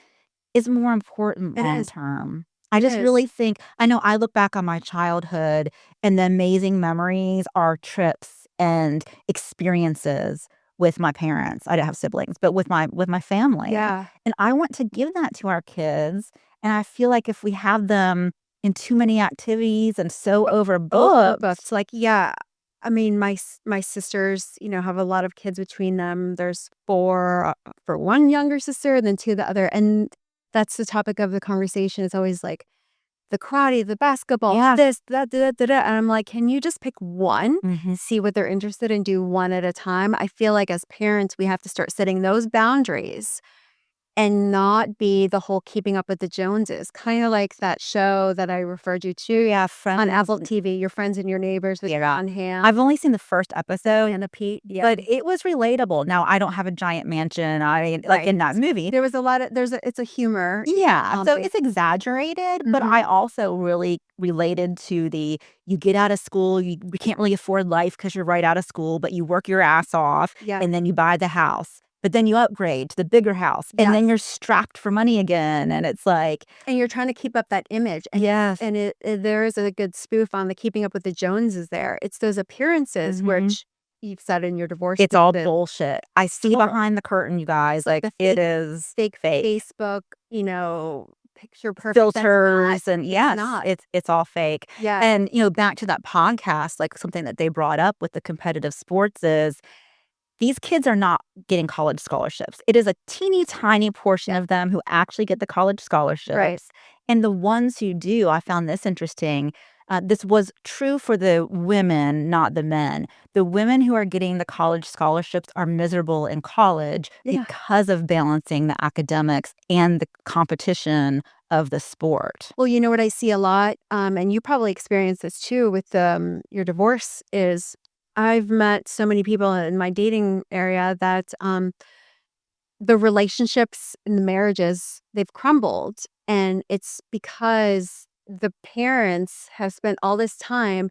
[SPEAKER 1] is more important
[SPEAKER 2] It
[SPEAKER 1] long
[SPEAKER 2] is.
[SPEAKER 1] term. I
[SPEAKER 2] It
[SPEAKER 1] just
[SPEAKER 2] is.
[SPEAKER 1] really think I know I look back on my childhood, and the amazing memories are trips and experiences with my parents. I don't have siblings, but with my family.
[SPEAKER 2] Yeah.
[SPEAKER 1] And I want to give that to our kids, and I feel like if we have them in too many activities and so overbooked.
[SPEAKER 2] Overbooked, like, yeah. I mean, my sisters, have a lot of kids between them. There's 4, for one younger sister and then 2 the other, and that's the topic of the conversation. It's always, like, the karate, the basketball,
[SPEAKER 1] Yeah.
[SPEAKER 2] this, that, da, da, da, and I'm like, "Can you just pick one?
[SPEAKER 1] Mhm.
[SPEAKER 2] See what they're interested in, do one at a time?" I feel like as parents, we have to start setting those boundaries and not be the whole Keeping Up with the Joneses, kinda like that show that I referred you to
[SPEAKER 1] Yeah,
[SPEAKER 2] on
[SPEAKER 1] friends.
[SPEAKER 2] Apple TV, Your Friends and Your Neighbors with
[SPEAKER 1] Yeah.
[SPEAKER 2] John Hamm
[SPEAKER 1] I've only seen the first episode,
[SPEAKER 2] and Pete. Yeah.
[SPEAKER 1] but it was relatable. Now, I don't have a giant mansion, I mean, like
[SPEAKER 2] Right.
[SPEAKER 1] in that movie.
[SPEAKER 2] There was a lot of it's a humor.
[SPEAKER 1] Yeah, so
[SPEAKER 2] Thing.
[SPEAKER 1] it's exaggerated, but
[SPEAKER 2] Mhm.
[SPEAKER 1] I also really related to you get out of school, you can't really afford life because 'cause you're right out of school, but you work your ass off,
[SPEAKER 2] Yeah.
[SPEAKER 1] and then you buy the house, but then you upgrade to the bigger house, and then
[SPEAKER 2] Yes.
[SPEAKER 1] you're strapped for money again, and it's like
[SPEAKER 2] And you're trying to keep up that image,
[SPEAKER 1] yes.
[SPEAKER 2] and there is a good spoof on the Keeping Up with the Joneses there. It's those appearances
[SPEAKER 1] Mhm.
[SPEAKER 2] which you've said in your divorce
[SPEAKER 1] It's all
[SPEAKER 2] the
[SPEAKER 1] bullshit. I see
[SPEAKER 2] total
[SPEAKER 1] behind the curtain, you guys, like,
[SPEAKER 2] the
[SPEAKER 1] it is
[SPEAKER 2] fake
[SPEAKER 1] fake.
[SPEAKER 2] Facebook, picture perfect. That's
[SPEAKER 1] Filters
[SPEAKER 2] not
[SPEAKER 1] and
[SPEAKER 2] it's
[SPEAKER 1] yes,
[SPEAKER 2] not.
[SPEAKER 1] it's all fake.
[SPEAKER 2] Yeah.
[SPEAKER 1] And, back to that podcast, like, something that they brought up with the competitive sports is these kids are not getting college scholarships. It is a teeny tiny portion
[SPEAKER 2] Yeah.
[SPEAKER 1] of them who actually get the college
[SPEAKER 2] Right.
[SPEAKER 1] scholarships, and the ones who do, I found this interesting. This was true for the women, not the men. The women who are getting the college scholarships are miserable in college
[SPEAKER 2] Yeah.
[SPEAKER 1] because of balancing the academics and the competition of the sport.
[SPEAKER 2] Well, you know what I see a lot, and you probably experienced this too with your divorce, is I've met so many people in my dating area that the relationships and the marriages, they've crumbled. And it's because the parents have spent all this time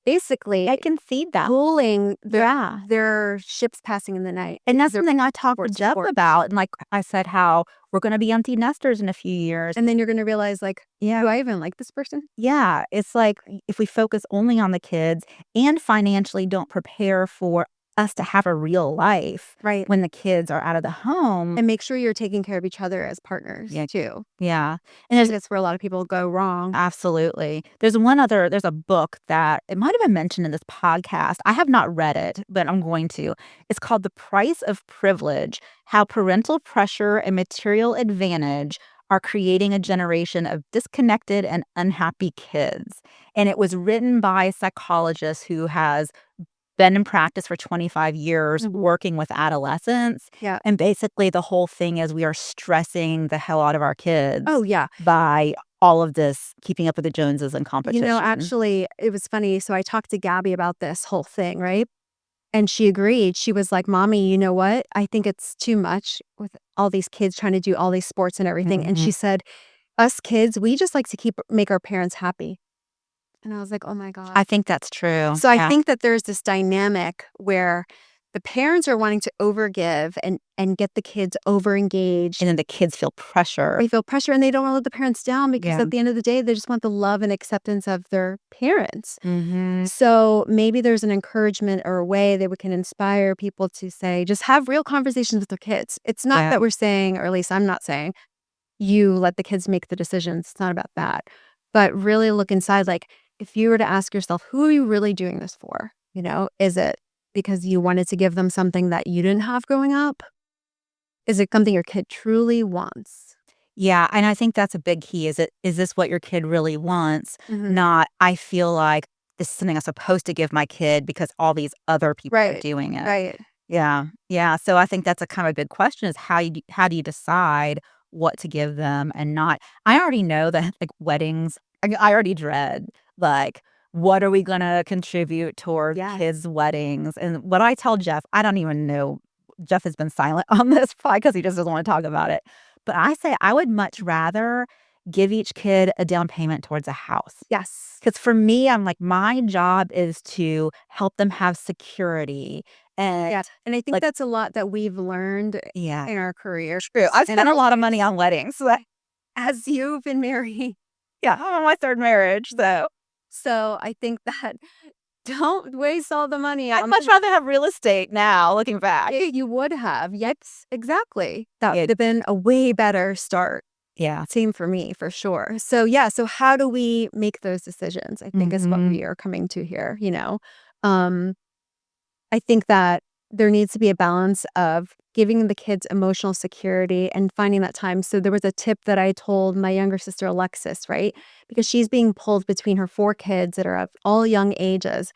[SPEAKER 1] I
[SPEAKER 2] basically
[SPEAKER 1] can see that.
[SPEAKER 2] pulling
[SPEAKER 1] Yeah.
[SPEAKER 2] their ships passing in the night.
[SPEAKER 1] And that's
[SPEAKER 2] Their
[SPEAKER 1] something I talked to
[SPEAKER 2] sports
[SPEAKER 1] Jeff
[SPEAKER 2] sport.
[SPEAKER 1] about, and, like, I said how we're gonna be empty nesters in a few years.
[SPEAKER 2] And then you're going to realize, like,
[SPEAKER 1] Yeah.
[SPEAKER 2] do I even like this person?
[SPEAKER 1] Yeah, it's like, if we focus only on the kids and financially don't prepare for us to have a real life
[SPEAKER 2] Right.
[SPEAKER 1] when the kids are out of the home.
[SPEAKER 2] And make sure you're taking care of each other as partners
[SPEAKER 1] Yeah.
[SPEAKER 2] too.
[SPEAKER 1] Yeah, and there's
[SPEAKER 2] That's where a lot of people go wrong.
[SPEAKER 1] absolutely. There's a book that it might have been mentioned in this podcast. I have not read it, but I'm going to. It's called The Price of Privilege: How Parental Pressure and Material Advantage Are Creating a Generation of Disconnected and Unhappy Kids. And it was written by a psychologist who has been in practice for 25 years working with adolescents.
[SPEAKER 2] Yeah.
[SPEAKER 1] And basically the whole thing is we are stressing the hell out of our kids
[SPEAKER 2] Oh, yeah.
[SPEAKER 1] by all of this keeping up with the Joneses and competition.
[SPEAKER 2] Actually, it was funny. So I talked to Gabby about this whole thing, right? And she agreed. She was like, "Mommy, you know what? I think it's too much with all these kids trying to do all these sports and everything." And she
[SPEAKER 1] Mhm.
[SPEAKER 2] said, "Us kids, we just like to make our parents happy." And I was like, "Oh my god."
[SPEAKER 1] I think that's true.
[SPEAKER 2] So I
[SPEAKER 1] Yeah.
[SPEAKER 2] think that there's this dynamic where the parents are wanting to overgive and get the kids overengaged.
[SPEAKER 1] And then the kids feel pressure.
[SPEAKER 2] They feel pressure and they don't wanna let the parents down because
[SPEAKER 1] Yeah.
[SPEAKER 2] at the end of the day, they just want the love and acceptance of their parents.
[SPEAKER 1] Mhm.
[SPEAKER 2] So maybe there's an encouragement or a way that we can inspire people to say, just have real conversations with their kids. It's not
[SPEAKER 1] Yeah.
[SPEAKER 2] that we're saying, or at least I'm not saying, you let the kids make the decisions. It's not about that. But really look inside, like, if you were to ask yourself, who are you really doing this for? Is it because you wanted to give them something that you didn't have growing up? Is it something your kid truly wants?
[SPEAKER 1] Yeah, and I think that's a big key. Is this what your kid really wants?
[SPEAKER 2] Mhm.
[SPEAKER 1] Not, I feel like this is something I'm supposed to give my kid because all these other people are
[SPEAKER 2] Right.
[SPEAKER 1] doing it.
[SPEAKER 2] Right.
[SPEAKER 1] Yeah. Yeah. So I think that's a kind of a big question is how do you decide what to give them and not. I already know that like weddings, I already dread like what are we gonna contribute toward
[SPEAKER 2] Yes.
[SPEAKER 1] kids' weddings? And what I tell Jeff, I don't even know. Jeff has been silent on this probably because he just doesn't want to talk about it. But I say I would much rather give each kid a down payment towards a house.
[SPEAKER 2] Yes.
[SPEAKER 1] Because for me, I'm like, my job is to help them have security and
[SPEAKER 2] Yeah, and I think
[SPEAKER 1] like,
[SPEAKER 2] that's a lot that we've learned
[SPEAKER 1] yeah,
[SPEAKER 2] in our careers,
[SPEAKER 1] true. I've
[SPEAKER 2] and
[SPEAKER 1] spent a lot of money on weddings. So
[SPEAKER 2] as you've been married.
[SPEAKER 1] yeah, I'm on my third marriage. So
[SPEAKER 2] So, I think that don't waste all the money
[SPEAKER 1] I'd
[SPEAKER 2] on
[SPEAKER 1] much rather have real estate now, looking back.
[SPEAKER 2] Yeah, you would have. Yes, exactly. That
[SPEAKER 1] Yeah.
[SPEAKER 2] would have been a way better start.
[SPEAKER 1] Yeah.
[SPEAKER 2] Same for me, for sure. So, yeah, so how do we make those decisions, I think is what
[SPEAKER 1] Hmm.
[SPEAKER 2] we are coming to here. Um I think that there needs to be a balance of giving the kids emotional security and finding that time. So there was a tip that I told my younger sister, Alexis, right? Because she's being pulled between her 4 kids that are of all young ages.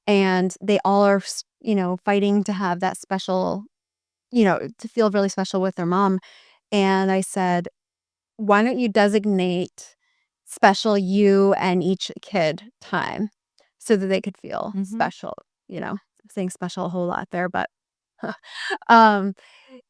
[SPEAKER 2] And they all are, fighting to have that special, to feel really special with their mom. And I said, why don't you designate special you and each kid time so that they could feel
[SPEAKER 1] Hmm.
[SPEAKER 2] special, saying special a whole lot there, but um,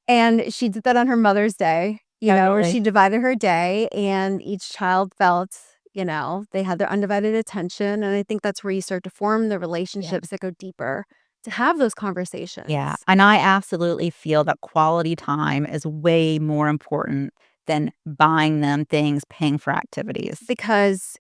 [SPEAKER 2] and she did that on her Mother's Day,
[SPEAKER 1] Oh,
[SPEAKER 2] where
[SPEAKER 1] really?
[SPEAKER 2] she divided her day and each child felt, they had their undivided attention. And I think that's where you start to form the
[SPEAKER 1] Yeah.
[SPEAKER 2] relationships that go deeper to have those
[SPEAKER 1] Yeah.
[SPEAKER 2] conversations.
[SPEAKER 1] And I absolutely feel that quality time is way more important than buying them things, paying for activities.
[SPEAKER 2] Because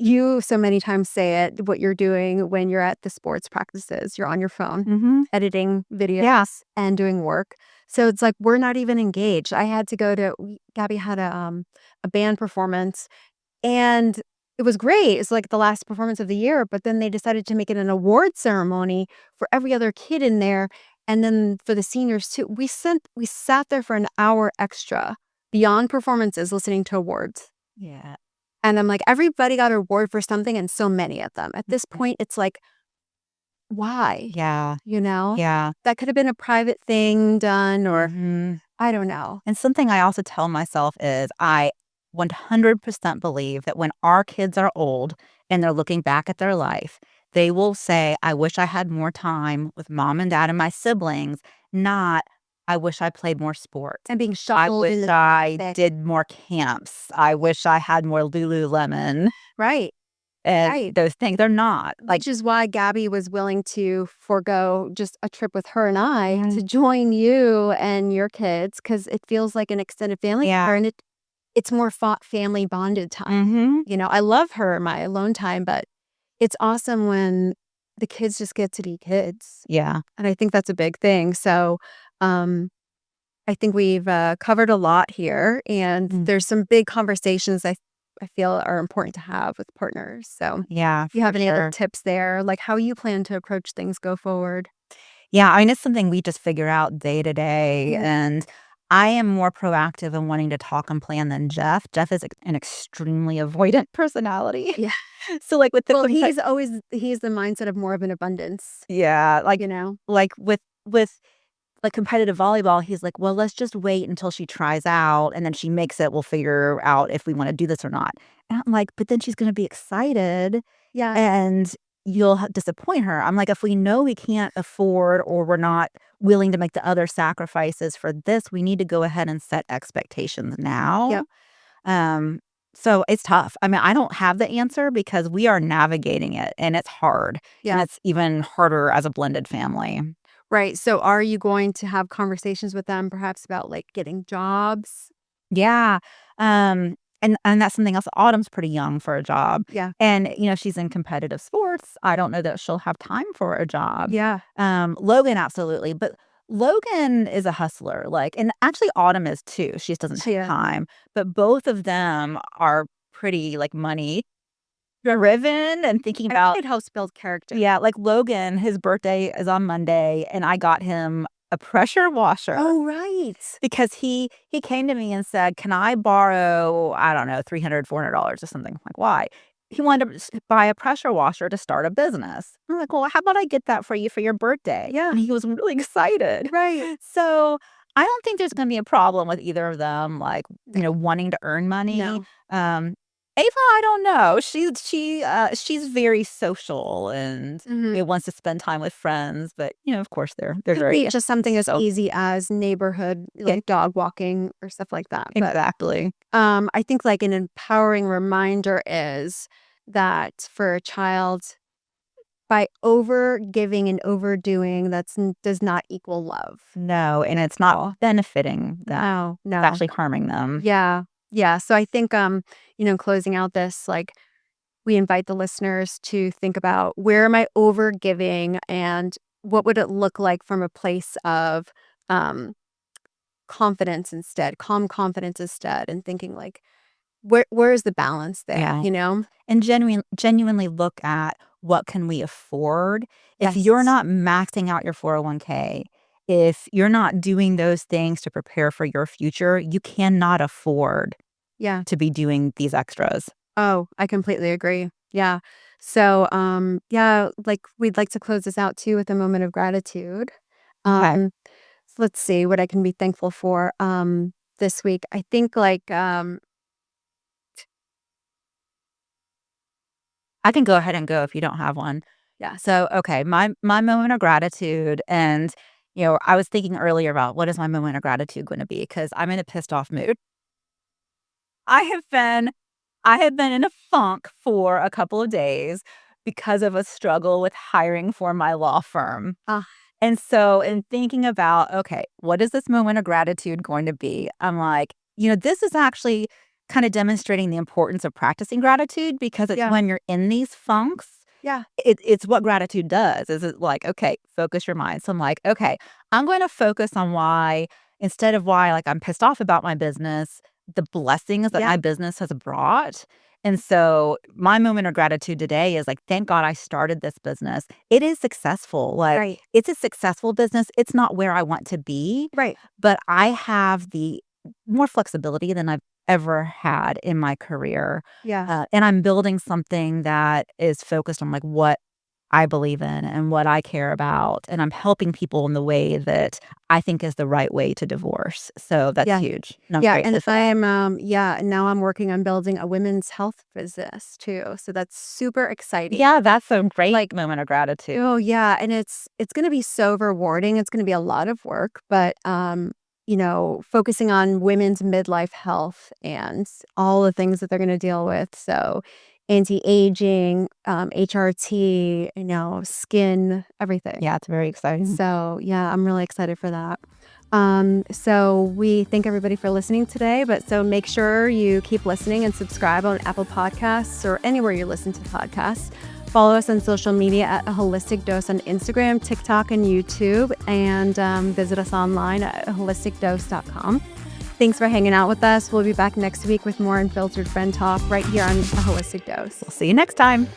[SPEAKER 2] you so many times say it, what you're doing when you're at the sports practices, you're on your phone,
[SPEAKER 1] Hmm.
[SPEAKER 2] editing
[SPEAKER 1] Yeah.
[SPEAKER 2] videos and doing work. So it's like we're not even engaged. I had to go to Gabby had a band performance and it was great. It's like the last performance of the year, but then they decided to make it an award ceremony for every other kid in there. And then for the seniors too. We sat there for an hour extra beyond performances listening to awards.
[SPEAKER 1] Yeah.
[SPEAKER 2] And I'm like, everybody got a reward for something and so many of them. At this
[SPEAKER 1] Mhm.
[SPEAKER 2] point, it's like, why?
[SPEAKER 1] Yeah.
[SPEAKER 2] You know?
[SPEAKER 1] Yeah.
[SPEAKER 2] That could have been a private thing done or
[SPEAKER 1] Mhm.
[SPEAKER 2] I don't know.
[SPEAKER 1] And something I also tell myself is I 100% believe that when our kids are old and they're looking back at their life, they will say, I wish I had more time with mom and dad and my siblings, not, I wish I played more sports.
[SPEAKER 2] And being
[SPEAKER 1] I
[SPEAKER 2] shuffled
[SPEAKER 1] wish
[SPEAKER 2] in the
[SPEAKER 1] I
[SPEAKER 2] back.
[SPEAKER 1] did more camps. I wish I had more Lululemon
[SPEAKER 2] Right.
[SPEAKER 1] and
[SPEAKER 2] Right.
[SPEAKER 1] those things. They're not like,
[SPEAKER 2] Which is why Gabby was willing to forego just a trip with her and I
[SPEAKER 1] mhm,
[SPEAKER 2] to join you and your kids because it feels like an extended family
[SPEAKER 1] yeah.
[SPEAKER 2] care and it's more family bonded time.
[SPEAKER 1] Hmm.
[SPEAKER 2] I love her, my alone time, but it's awesome when the kids just get to be kids.
[SPEAKER 1] Yeah.
[SPEAKER 2] And I think that's a big thing. So, um, I think we've covered a lot here, and
[SPEAKER 1] Mm,
[SPEAKER 2] there's some big conversations I feel are important to have with partners. So,
[SPEAKER 1] yeah,
[SPEAKER 2] if you
[SPEAKER 1] for
[SPEAKER 2] have any other
[SPEAKER 1] sure.
[SPEAKER 2] tips there, like how you plan to approach things go forward?
[SPEAKER 1] Yeah, I mean, it's something we just figure out day to day,
[SPEAKER 2] Mhm.
[SPEAKER 1] and I am more proactive in wanting to talk and plan than Jeff. Jeff is an extremely avoidant personality.
[SPEAKER 2] Yeah.
[SPEAKER 1] So, like, with the
[SPEAKER 2] Well, he's the mindset of more of an abundance.
[SPEAKER 1] yeah,
[SPEAKER 2] You know.
[SPEAKER 1] like, with, like, competitive volleyball, he's like, "Well, let's just wait until she tries out, and then she makes it, we'll figure out if we wanna do this or not." And I'm like, "But then she's gonna be excited,
[SPEAKER 2] Yeah.
[SPEAKER 1] and you'll disappoint her. I'm like, if we know we can't afford or we're not willing to make the other sacrifices for this, we need to go ahead and set expectations now.
[SPEAKER 2] Yep.
[SPEAKER 1] Um, so it's tough. I mean, I don't have the answer because we are navigating it and it's hard. And
[SPEAKER 2] Yeah.
[SPEAKER 1] it's even harder as a blended family.
[SPEAKER 2] Right. So are you going to have conversations with them perhaps about like getting jobs?
[SPEAKER 1] Yeah. And that's something else. Autumn's pretty young for a job.
[SPEAKER 2] Yeah.
[SPEAKER 1] And, she's in competitive sports. I don't know that she'll have time for a job.
[SPEAKER 2] Yeah.
[SPEAKER 1] Logan, absolutely. But Logan is a hustler. And actually Autumn is too. She just doesn't have
[SPEAKER 2] Yeah.
[SPEAKER 1] time. But both of them are pretty money driven and thinking
[SPEAKER 2] I
[SPEAKER 1] about
[SPEAKER 2] think it helps build character.
[SPEAKER 1] yeah, like Logan, his birthday is on Monday, and I got him a pressure washer
[SPEAKER 2] Oh, right.
[SPEAKER 1] because he came to me and said, "Can I borrow, I don't know, $300, $400 or something?" I'm like, "Why?" He wanted to buy a pressure washer to start a business. I'm like, "Well, how about I get that for you for your birthday?"
[SPEAKER 2] Yeah.
[SPEAKER 1] And he was really excited.
[SPEAKER 2] Right.
[SPEAKER 1] So, I don't think there's gonna be a problem with either of them, wanting to earn money.
[SPEAKER 2] No.
[SPEAKER 1] Ava, I don't know. She's very social and
[SPEAKER 2] Mhm.
[SPEAKER 1] wants to spend time with friends, but, of course, they're
[SPEAKER 2] Could be
[SPEAKER 1] very
[SPEAKER 2] just something as
[SPEAKER 1] so
[SPEAKER 2] easy as neighborhood,
[SPEAKER 1] yeah,
[SPEAKER 2] like dog walking or stuff like that. But
[SPEAKER 1] exactly.
[SPEAKER 2] I think like an empowering reminder is that for a child, by over giving and overdoing, does not equal love.
[SPEAKER 1] No, and it's
[SPEAKER 2] Oh,
[SPEAKER 1] not benefiting them.
[SPEAKER 2] no,
[SPEAKER 1] It's
[SPEAKER 2] no.
[SPEAKER 1] actually harming them.
[SPEAKER 2] Yeah. Yeah. So I think closing out this, like we invite the listeners to think about where am I over giving and what would it look like from a place of um confidence instead, calm confidence instead, and thinking like where is the balance there,
[SPEAKER 1] Yeah.
[SPEAKER 2] you know?
[SPEAKER 1] And genuinely look at what can we afford. If you're
[SPEAKER 2] Yes.
[SPEAKER 1] not maxing out your 401k, if you're not doing those things to prepare for your future, you cannot afford
[SPEAKER 2] Yeah.
[SPEAKER 1] to be doing these extras.
[SPEAKER 2] Oh, I completely agree. Yeah. So, yeah, like we'd like to close this out too with a moment of gratitude.
[SPEAKER 1] Okay.
[SPEAKER 2] So let's see what I can be thankful for this week. I think like
[SPEAKER 1] I can go ahead and go if you don't have one.
[SPEAKER 2] yeah.
[SPEAKER 1] So, okay, my moment of gratitude and, I was thinking earlier about what is my moment of gratitude gonna be because 'cause I'm in a pissed off mood. I have been I have been in a funk for a couple of days because of a struggle with hiring for my law firm.
[SPEAKER 2] Ah,
[SPEAKER 1] And so in thinking about, okay, what is this moment of gratitude going to be? I'm like, this is actually kind of demonstrating the importance of practicing gratitude because it's
[SPEAKER 2] yeah.
[SPEAKER 1] when you're in these funks,
[SPEAKER 2] Yeah.
[SPEAKER 1] it's what gratitude does. Is it like, okay, focus your mind. So I'm like, okay, I'm going to focus on why, instead of why, like, I'm pissed off about my business, the blessings that
[SPEAKER 2] Yeah.
[SPEAKER 1] my business has brought. And so my moment of gratitude today is like, thank God I started this business. It is successful. Like,
[SPEAKER 2] Right.
[SPEAKER 1] it's a successful business. It's not where I want to be,
[SPEAKER 2] Right.
[SPEAKER 1] but I have the more flexibility than I've ever had in my career.
[SPEAKER 2] Yeah.
[SPEAKER 1] And I'm building something that is focused on like what I believe in and what I care about. And I'm helping people in the way that I think is the right way to divorce. So that's
[SPEAKER 2] Yeah.
[SPEAKER 1] huge. And I'm
[SPEAKER 2] Yeah, and
[SPEAKER 1] grateful for that.
[SPEAKER 2] I'm yeah, and now I'm working on building a women's health business too. So that's super exciting.
[SPEAKER 1] Yeah, that's a
[SPEAKER 2] Like,
[SPEAKER 1] great moment of gratitude.
[SPEAKER 2] oh yeah, and it's going to be so rewarding. It's going to be a lot of work, but focusing on women's midlife health and all the things that they're going to deal with. So anti-aging, HRT, skin, everything.
[SPEAKER 1] Yeah, it's very exciting.
[SPEAKER 2] So, yeah, I'm really excited for that. So we thank everybody for listening today, but so make sure you keep listening and subscribe on Apple Podcasts or anywhere you listen to podcasts. Follow us on social media at A Holistic Dose on Instagram, TikTok, and YouTube, and visit us online at holisticdose.com. Thanks for hanging out with us. We'll be back next week with more Unfiltered Friend Talk right here on A Holistic Dose.
[SPEAKER 1] We'll see you next time.